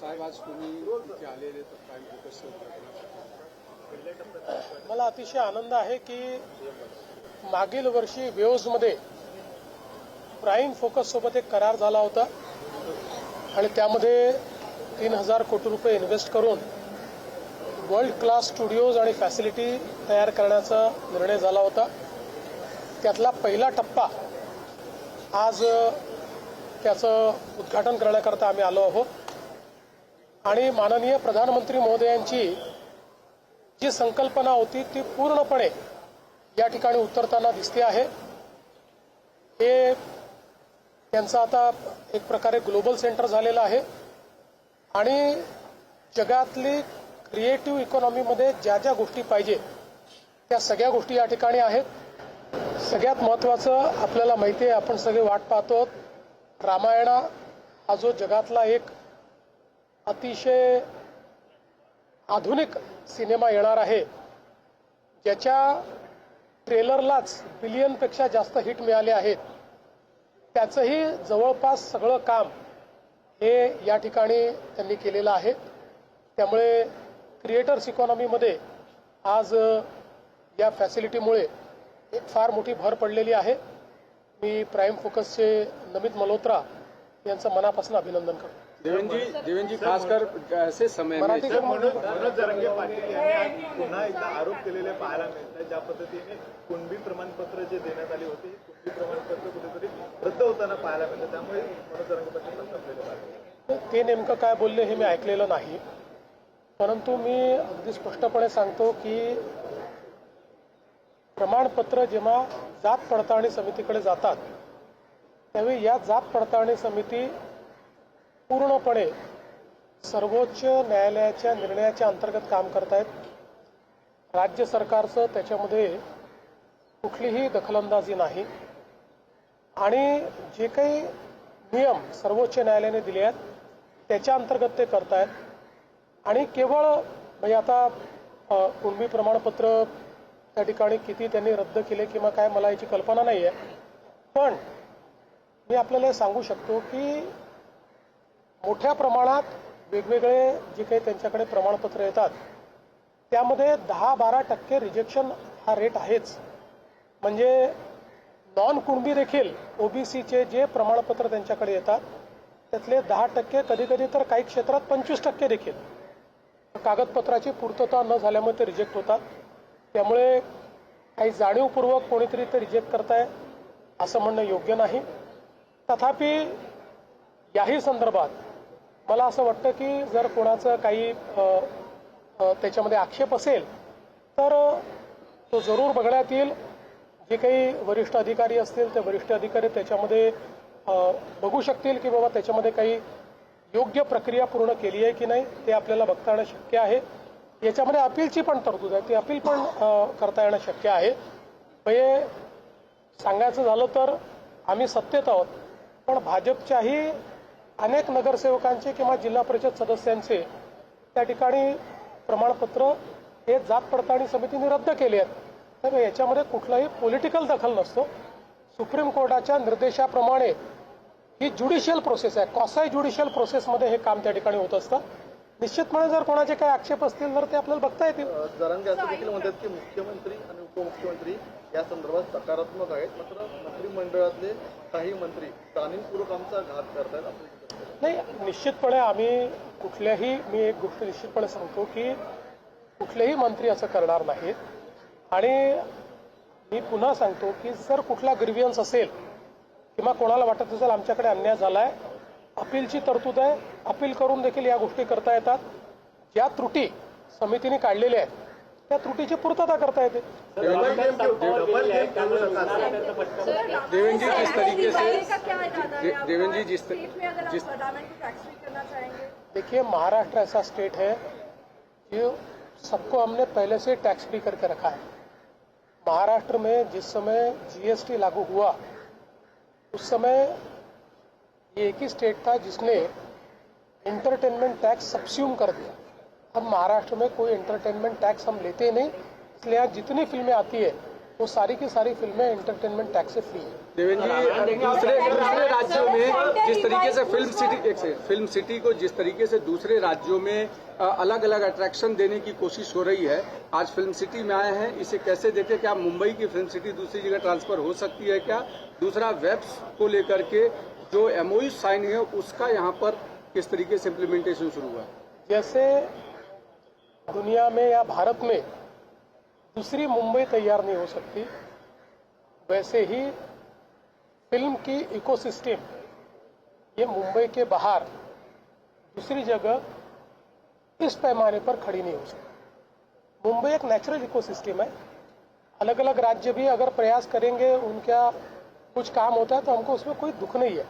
साहेब आज तुम्ही इथे आलेले तर प्राईम फोकसचं उद्घाटनासाठी मला अतिशय आनंद आहे की मागील वर्षी वेव्हजमध्ये प्राईम फोकस सोबत एक करार झाला होता आणि त्यामध्ये 3000 कोटी रुपये इन्व्हेस्ट करून वर्ल्ड क्लास स्टुडिओज आणि फॅसिलिटी तयार करण्याचा निर्णय झाला होता. त्यातला पहिला टप्पा आज त्याचं उद्घाटन करण्याकरता आम्ही आलो आहोत आणि माननीय प्रधानमंत्री महोदयांची जी संकल्पना होती ती पूर्णपणे या ठिकाणी उतरताना दिसते आहे. हे त्यांचं आता एक प्रकारे ग्लोबल सेंटर झालेलं आहे आणि जगातली क्रिएटिव्ह इकॉनॉमीमध्ये ज्या ज्या गोष्टी पाहिजे त्या सगळ्या गोष्टी या ठिकाणी आहेत. सगळ्यात महत्त्वाचं आपल्याला माहिती आहे, आपण सगळे वाट पाहतो, रामायण हा जो जगातला एक अतिशय आधुनिक सिनेमा येणार आहे, ज्याच्या ट्रेलरलाच बिलियनपेक्षा जास्त हिट मिळाले आहेत. त्याचंही जवळपास सगळं काम हे या ठिकाणी त्यांनी केलेलं आहे. त्यामुळे क्रिएटर्स इकॉनॉमीमध्ये आज या फॅसिलिटीमुळे एक फार मोठी भर पडलेली आहे. मी प्राईम फोकसचे नमित मल्होत्रा यांचं मनापासून अभिनंदन करतो. देवेंद्र जी खासकर ऐसे समय में मनोज जरांगे पाटील यांनी पुन्हा एकदा आरोप केलेले पाहायला मिळत आहे. ज्या पद्धतीने कुणबी प्रमाणपत्र जे देण्यात आले होते कुणबी प्रमाणपत्र कुठेतरी रद्द होताना पाहायला मिळतं. त्यामुळे मनोज जरांगे पाटील संपलेले पाहिजे. ते नेमकं काय बोलले हे मी ऐकलेलं नाही, परंतु मी अगदी स्पष्टपणे सांगतो की प्रमाणपत्र जेव्हा जात पडताळणी समितीकडे जातात त्यावेळी या जात पडताळणी समिती पूर्णपणे सर्वोच्च न्यायालयाच्या निर्णयाच्या अंतर्गत काम करतायत. राज्य सरकारचं त्याच्यामध्ये कुठलीही दखलंदाजी नाही आणि जे काही नियम सर्वोच्च न्यायालयाने दिले आहेत त्याच्या अंतर्गत ते करतायत. आणि केवळ म्हणजे आता कुणबी प्रमाणपत्र त्या ठिकाणी किती त्यांनी रद्द केले किंवा काय मला याची कल्पना नाही आहे, पण मी आपल्याला सांगू शकतो की मोठ्या प्रमाणात वेगवेगळे जे काही त्यांच्याकडे प्रमाणपत्र येतात त्यामध्ये 10-12% रिजेक्शन हा रेट आहेच. म्हणजे नॉन कुणबी देखील ओबीसीचे जे प्रमाणपत्र त्यांच्याकडे येतात त्यातले 10%, कधीकधी तर काही क्षेत्रात 25% देखील कागदपत्राची पूर्तता न झाल्यामुळे ते रिजेक्ट होतात. त्यामुळे काही जाणीवपूर्वक कोणीतरी ते रिजेक्ट करताय असं म्हणणं योग्य नाही. तथापि याही संदर्भात मला असं वाटतं की जर कोणाचं काही त्याच्यामध्ये आक्षेप असेल तर तो जरूर बघण्यात येईल. जे काही वरिष्ठ अधिकारी असतील ते वरिष्ठ अधिकारी त्याच्यामध्ये बघू शकतील की बाबा त्याच्यामध्ये काही योग्य प्रक्रिया पूर्ण केली आहे की नाही ते आपल्याला बघता येणं शक्य आहे. याच्यामध्ये अपीलची पण तरतूद आहे, ती अपील पण करता येणं शक्य आहे. म्हणजे सांगायचं झालं तर आम्ही सत्तेत आहोत, पण भाजपच्याही अनेक नगरसेवकांचे किंवा जिल्हा परिषद सदस्यांचे त्या ठिकाणी प्रमाणपत्र हे जात पडताळणी समितीने रद्द केले आहेत. तर याच्यामध्ये कुठलाही पॉलिटिकल दखल नसतो. सुप्रीम कोर्टाच्या निर्देशाप्रमाणे ही ज्युडिशियल प्रोसेस आहे, कॉसाय ज्युडिशियल प्रोसेसमध्ये हे काम त्या ठिकाणी होत असतं. निश्चितपणे जर कोणाचे काही आक्षेप असतील तर ते आपल्याला बघता येतील. जरांगे असं देखील म्हणतात की मुख्यमंत्री आणि उपमुख्यमंत्री या संदर्भात सकारात्मक आहेत, मात्र मंत्रिमंडळातले काही मंत्री जाणीवपूर्वक आमचा घात करतायत. नाही, निश्चितपणे आम्ही कुठल्याही, मी एक गोष्ट निश्चितपणे सांगतो की कुठलेही मंत्री असं करणार नाहीत. आणि मी पुन्हा सांगतो की जर कुठला ग्रीव्हियन्स असेल किंवा कोणाला वाटत असेल आमच्याकडे अन्याय झालाय, अपीलची तरतूद आहे, अपील करून देखील या गोष्टी करता येतात. ज्या त्रुटी समितीने काढलेल्या आहेत त्या त्रुटीची पूर्तता करता येते. देवेंद्र जी जिस तरीके से देवेंद्र जी जिस देखिए, महाराष्ट्र ऐसा स्टेट है जो सबको हमने पहले से टैक्स फ्री करके रखा है. महाराष्ट्र में जिस समय जीएसटी लागू हुआ उस समय ये एक ही स्टेट था जिसने एंटरटेनमेंट टैक्स सब्स्यूम कर दिया. अब महाराष्ट्र में कोई एंटरटेनमेंट टैक्स हम लेते नहीं, इसलिए यहाँ जितनी फिल्में आती है वो सारी की सारी फिल्में एंटरटेनमेंट टैक्स से फ्री है। देवेंद्र जी, दूसरे राज्यों में जिस तरीके से फिल्म सिटी को जिस तरीके से दूसरे राज्यों में अलग अलग अट्रैक्शन देने की कोशिश हो रही है, आज फिल्म सिटी में आए हैं, इसे कैसे देखें? क्या मुंबई की फिल्म सिटी दूसरी जगह ट्रांसफर हो सकती है क्या? दूसरा, वेब्स को लेकर के जो MOU साइन है उसका यहाँ पर किस तरीके से इम्प्लीमेंटेशन शुरू हुआ? जैसे दुनिया में या भारत में दूसरी मुंबई तैयार नहीं हो सकती, वैसे ही फिल्म की इकोसिस्टम ये मुंबई के बाहर दूसरी जगह इस पैमाने पर खड़ी नहीं हो सकती। मुंबई एक नेचुरल इकोसिस्टम है। अलग अलग राज्य भी अगर प्रयास करेंगे, उनका कुछ काम होता है तो हमको उसमें कोई दुख नहीं है,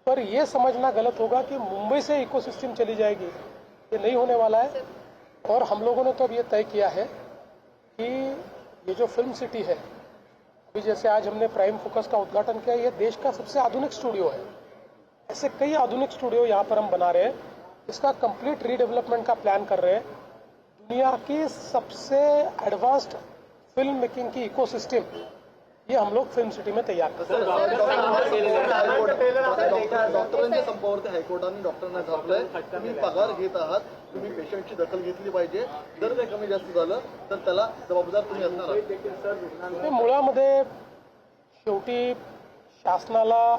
पर यह समझना गलत होगा कि मुंबई से इकोसिस्टम चली जाएगी, ये नहीं होने वाला है। और हम लोगों ने तो अब ये तय किया है कि ये जो फिल्म सिटी है, अभी जैसे आज हमने प्राइम फोकस का उद्घाटन किया, ये देश का सबसे आधुनिक स्टूडियो है। ऐसे कई आधुनिक स्टूडियो यहाँ पर हम बना रहे हैं, इसका कंप्लीट रीडेवलपमेंट का प्लान कर रहे हैं। दुनिया की सबसे एडवांस्ड फिल्म मेकिंग की इकोसिस्टम ये हम लोग फिल्म सिटी में तैयार करते हैं। डॉक्टरांच्या संपावरती हायकोर्टाने डॉक्टरांना झापलंय, तुम्ही पगार घेत आहात, तुम्ही पेशंटची दखल घेतली पाहिजे, जर ते कमी जास्त झालं तर त्याला जबाबदार तुम्ही असणार आहात। मुळामध्ये शेवटी शासनाला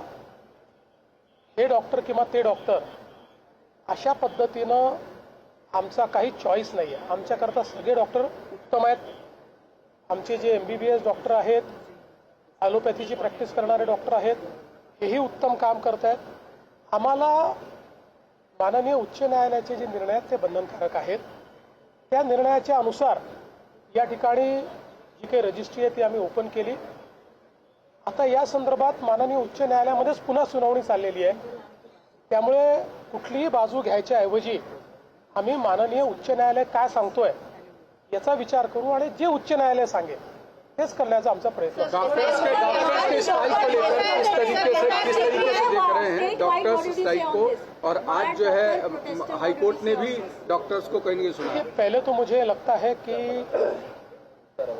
हे डॉक्टर किंवा ते डॉक्टर अशा पद्धतीनं आमचा काही चॉईस नाही आहे। आमच्याकरता सगळे डॉक्टर उत्तम आहेत। आमचे जे MBBS डॉक्टर आहेत, ॲलोपॅथीची प्रॅक्टिस करणारे डॉक्टर आहेत, हेही उत्तम काम करत आहेत। आम्हाला माननीय उच्च न्यायालयाचे जे निर्णय आहेत ते बंधनकारक आहेत। त्या निर्णयाच्या अनुसार या ठिकाणी जी काही रजिस्ट्री आहे ती आम्ही ओपन केली। आता या संदर्भात माननीय उच्च न्यायालयामध्येच पुन्हा सुनावणी चाललेली आहे, त्यामुळे कुठलीही बाजू घ्यायच्या ऐवजी आम्ही माननीय उच्च न्यायालय काय सांगतोय याचा विचार करू आणि जे उच्च न्यायालय सांगेल तेच करण्याचा आमचा प्रयत्न आहे। डॉक्टर्स के स्ट्राइक को लेकर किस तरीके से देख रहे हैं डॉक्टर्स स्ट्राइक को? और आज जो है हाईकोर्ट ने भी डॉक्टर्स को कहीं नहीं सुना। पहले तो मुझे लगता है कि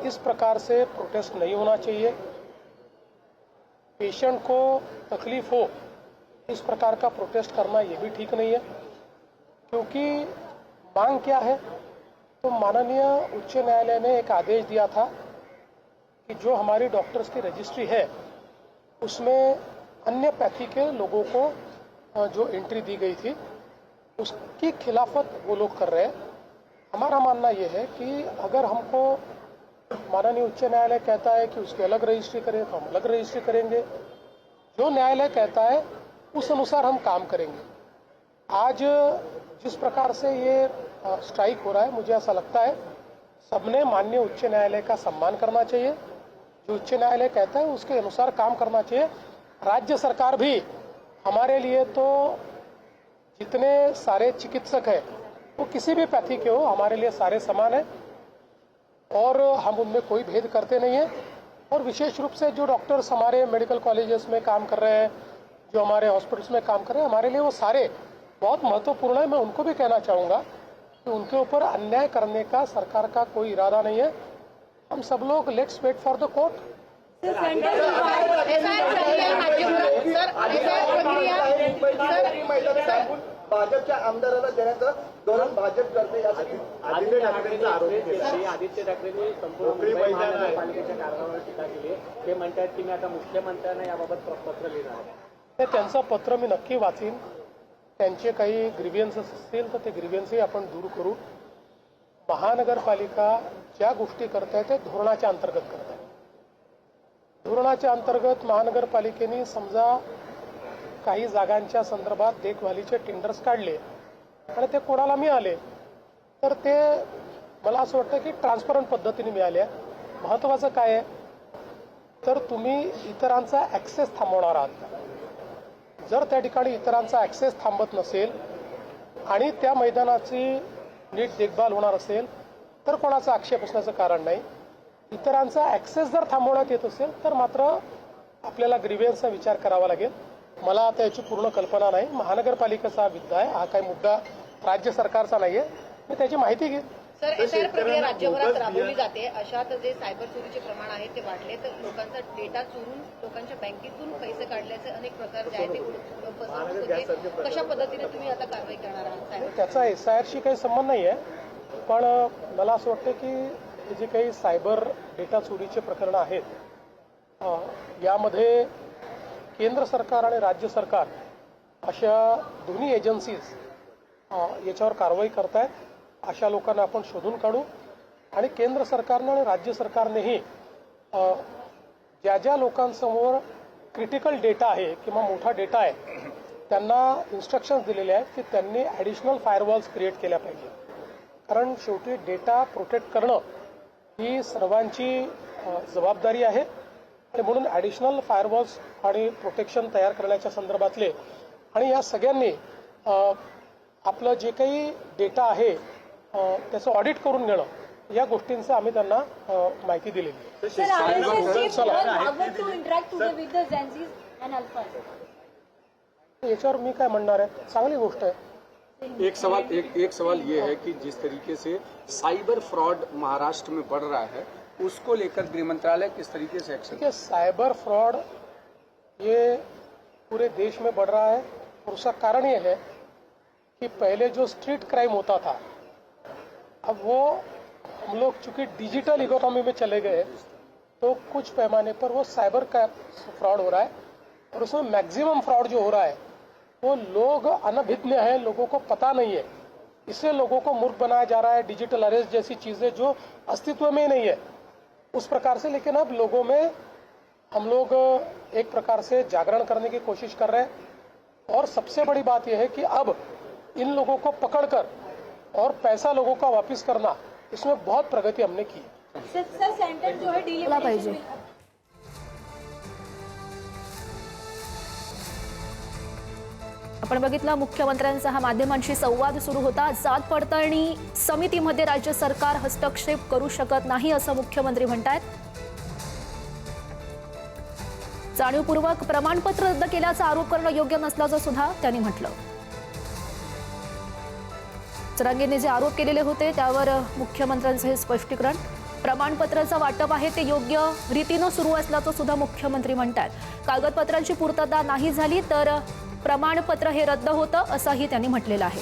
इस प्रकार से प्रोटेस्ट नहीं होना चाहिए। पेशेंट को तकलीफ हो इस प्रकार का प्रोटेस्ट करना ये भी ठीक नहीं है, क्योंकि मांग क्या है? तो माननीय उच्च न्यायालय ने एक आदेश दिया था कि जो हमारी डॉक्टर्स की रजिस्ट्री है उसमें अन्य पैथी के लोगों को जो एंट्री दी गई थी उसकी खिलाफत वो लोग कर रहे हैं। हमारा मानना ये है कि अगर हमको माननीय उच्च न्यायालय कहता है कि उसकी अलग रजिस्ट्री करें तो हम अलग रजिस्ट्री करेंगे। जो न्यायालय कहता है उस अनुसार हम काम करेंगे। आज जिस प्रकार से ये स्ट्राइक हो रहा है, मुझे ऐसा लगता है सबने माननीय उच्च न्यायालय का सम्मान करना चाहिए। जो उच्च न्यायालय कहता है उसके अनुसार काम करना चाहिए। राज्य सरकार भी हमारे लिए तो जितने सारे चिकित्सक हैं वो किसी भी पैथी के हो, हमारे लिए सारे समान हैं और हम उनमें कोई भेद करते नहीं हैं। और विशेष रूप से जो डॉक्टर्स हमारे मेडिकल कॉलेजेस में काम कर रहे हैं, जो हमारे हॉस्पिटल्स में काम कर रहे हैं, हमारे लिए वो सारे बहुत महत्वपूर्ण है। मैं उनको भी कहना चाहूँगा कि उनके ऊपर अन्याय करने का सरकार का कोई इरादा नहीं है। हम सब लोग let's wait for the court. भाजपच्या आमदाराला देण्याचं धोरण भाजप करते यासाठी आदित्य ठाकरेंचा आरोप केला। आदित्य ठाकरेंनी संपूर्ण मुंबई महानगरपालिकेच्या कारभारावर टीका केली आहे। ते म्हणतात की मी आता मुख्यमंत्र्यांना याबाबत पत्र लिहिणार आहे। त्यांचं पत्र मी नक्की वाचीन। त्यांचे काही ग्रीव्हियन्सेस असतील तर ते ग्रीव्हियन्सही आपण दूर करू। महानगरपालिका ज्या गोष्टी करत आहे ते धोरणाच्या अंतर्गत करत आहे। धोरणाच्या अंतर्गत महानगरपालिकेने समजा काही जागांच्या संदर्भात देखभालीचे टेंडर्स काढले आणि ते कोणाला मिळाले तर ते मला असं वाटतं की ट्रान्सपरंट पद्धतीने मिळाले। महत्त्वाचं काय आहे तर तुम्ही इतरांचा ॲक्सेस थांबवणार आहात। जर त्या ठिकाणी इतरांचा ॲक्सेस थांबत नसेल आणि त्या मैदानाची नीट देखभाल होणार असेल तर कोणाचा आक्षेप असण्याचं कारण नाही। इतरांचा ॲक्सेस जर थांबवण्यात येत असेल तर मात्र आपल्याला ग्रीव्हियन्सचा विचार करावा लागेल। मला आता याची पूर्ण कल्पना नाही। महानगरपालिकेचा मुद्दा आहे हा, काही मुद्दा राज्य सरकारचा नाही आहे। मी त्याची माहिती घेईन। सर, एसआयआर प्रक्रिया राज्यभरात राबवली जाते. अशात जे सायबर चोरीचे प्रमाण आहे ते वाढले, तर लोकांचा डेटा चोरून लोकांच्या बँकेतून पैसे काढल्याचे अनेक प्रकार जे आहे ते फसवणूक होते. कशा पद्धतीने तुम्ही आता कारवाई करणार आहात सायबर? त्याचा एसआयआरशी काही संबंध नाही आहे, पण मला असं वाटतं की जे काही सायबर डेटा चोरीचे प्रकरणं आहेत यामध्ये केंद्र सरकार आणि राज्य सरकार अशा दोन्ही एजन्सीज याच्यावर कारवाई करतायत. अशा लोकांना आपण शोधून काढू आणि केंद्र सरकारनं आणि राज्य सरकारनेही ज्या ज्या लोकांसमोर क्रिटिकल डेटा आहे किंवा मोठा डेटा आहे त्यांना इन्स्ट्रक्शन्स दिलेले आहेत की त्यांनी ॲडिशनल फायरवॉल्स क्रिएट केल्या पाहिजे. कारण शेवटी डेटा प्रोटेक्ट करणं ही सर्वांची जबाबदारी आहे आणि म्हणून ॲडिशनल फायरवॉल्स आणि प्रोटेक्शन तयार करण्याच्या संदर्भातले आणि या सगळ्यांनी आपलं जे काही डेटा आहे त्याचं ऑडिट करून घेणं या गोष्टींचं आम्ही त्यांना माहिती दिलेली आहे. Sir, RSS chief was aware to interact today with the Gen Zs and Alphas. याच्यावर मी काय म्हणणार आहे, चांगली गोष्ट आहे. एक सवाल ये है कि जिस तरीके से साइबर फ्रॉड महाराष्ट्र में बढ़ रहा है, उसको लेकर गृह मंत्रालय किस तरीके से एक्शन? देखिए, साइबर फ्रॉड ये पूरे देश में बढ़ रहा है और उसका कारण ये है कि पहले जो स्ट्रीट क्राइम होता था अब वो हम लोग चूंकि डिजिटल इकोनॉमी में चले गए तो कुछ पैमाने पर वो साइबर का फ्रॉड हो रहा है और उसमें मैक्सिमम फ्रॉड जो हो रहा है वो लोग अनभिज्ञ हैं, लोगों को पता नहीं है, इससे लोगों को मूर्ख बनाया जा रहा है. डिजिटल अरेस्ट जैसी चीज़ें जो अस्तित्व में ही नहीं है उस प्रकार से. लेकिन अब लोगों में हम लोग एक प्रकार से जागरण करने की कोशिश कर रहे हैं और सबसे बड़ी बात यह है कि अब इन लोगों को पकड़कर और पैसा लोगों का वापस करना, इसमें बहुत प्रगति हमने की है. सर, सेंटर जो है डिलिमिटेशन में आपण बघितलं, मुख्यमंत्र्यांचा हा माध्यमांशी संवाद सुरू होता. जात पडताळणी समितीमध्ये राज्य सरकार हस्तक्षेप करू शकत नाही असं मुख्यमंत्री म्हणतात. जाणीवपूर्वक प्रमाणपत्र रद्द केल्याचा आरोप करणं योग्य नसल्याचं सुद्धा त्यांनी म्हटलं. जरांगेंनी जे आरोप केलेले होते त्यावर मुख्यमंत्र्यांचं हे स्पष्टीकरण. प्रमाणपत्राचं वाटप आहे ते योग्य रीतीनं सुरू असल्याचं सुद्धा मुख्यमंत्री म्हणतात. कागदपत्रांची पूर्तता नाही झाली तर प्रमाणपत्र हे रद्द होतं असंही त्यांनी म्हटलेलं आहे.